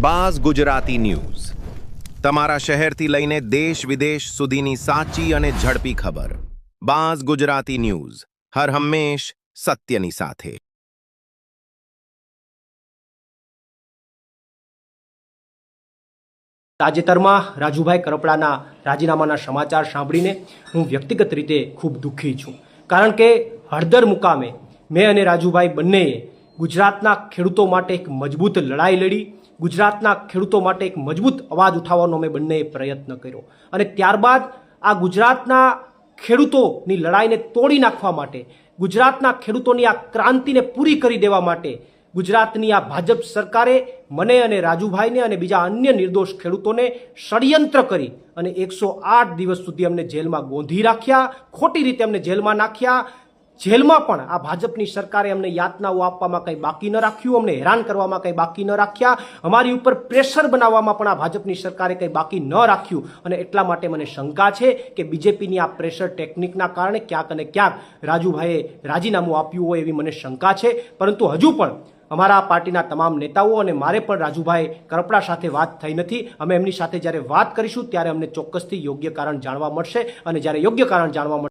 Buzz Gujarati news તમારા શહેરથી લઈને દેશ વિદેશ સુધીની સાચી અને ઝડપી ખબર। બાઝ ગુજરાતી ન્યૂઝ હર હંમેશ સત્યની સાથે। તાજેતરમાં રાજુભાઈ કરપડાના રાજીનામાના સમાચાર સાંભળીને હું વ્યક્તિગત રીતે ખૂબ દુઃખી છું, કારણ કે હળદર મુકામે મેં અને રાજુભાઈ બંનેએ ગુજરાતના ખેડૂતો માટે એક મજબૂત લડાઈ લડી, ગુજરાતના ખેડૂતો માટે એક મજબૂત અવાજ ઉઠાવવાનો અમે બંનેએ પ્રયત્ન કર્યો અને ત્યારબાદ આ ગુજરાતના ખેડૂતોની લડાઈને તોડી નાખવા માટે, ગુજરાતના ખેડૂતોની આ ક્રાંતિને પૂરી કરી દેવા માટે ગુજરાતની આ ભાજપ સરકારે મને અને રાજુભાઈને અને બીજા અન્ય નિર્દોષ ખેડૂતોને ષડયંત્ર કરી અને 108 દિવસ સુધી અમને જેલમાં ગોંધી રાખ્યા, ખોટી રીતે અમને જેલમાં નાખ્યા। જેલમાં પણ આ ભાજપની સરકારે અમને યાતનાઓ આપવામાં કંઈ બાકી ન રાખ્યું, અમને હેરાન કરવામાં કંઈ બાકી ન રાખ્યા, અમારી ઉપર પ્રેશર બનાવવામાં પણ આ ભાજપની સરકારે કંઈ બાકી ન રાખ્યું અને એટલા માટે મને શંકા છે કે બીજેપીની આ પ્રેશર ટેકનિકના કારણે ક્યાંક અને ક્યાંક રાજુભાઈએ રાજીનામું આપ્યું હોય એવી મને શંકા છે। પરંતુ હજુ પણ અમારા પાર્ટીના તમામ નેતાઓ અને મારે પણ રાજુભાઈ કરપડા સાથે વાત થઈ નથી। અમે એમની સાથે જ્યારે વાત કરીશું ત્યારે અમને ચોક્કસથી યોગ્ય કારણ જાણવા મળશે અને જ્યારે યોગ્ય કારણ જાણવા મળશે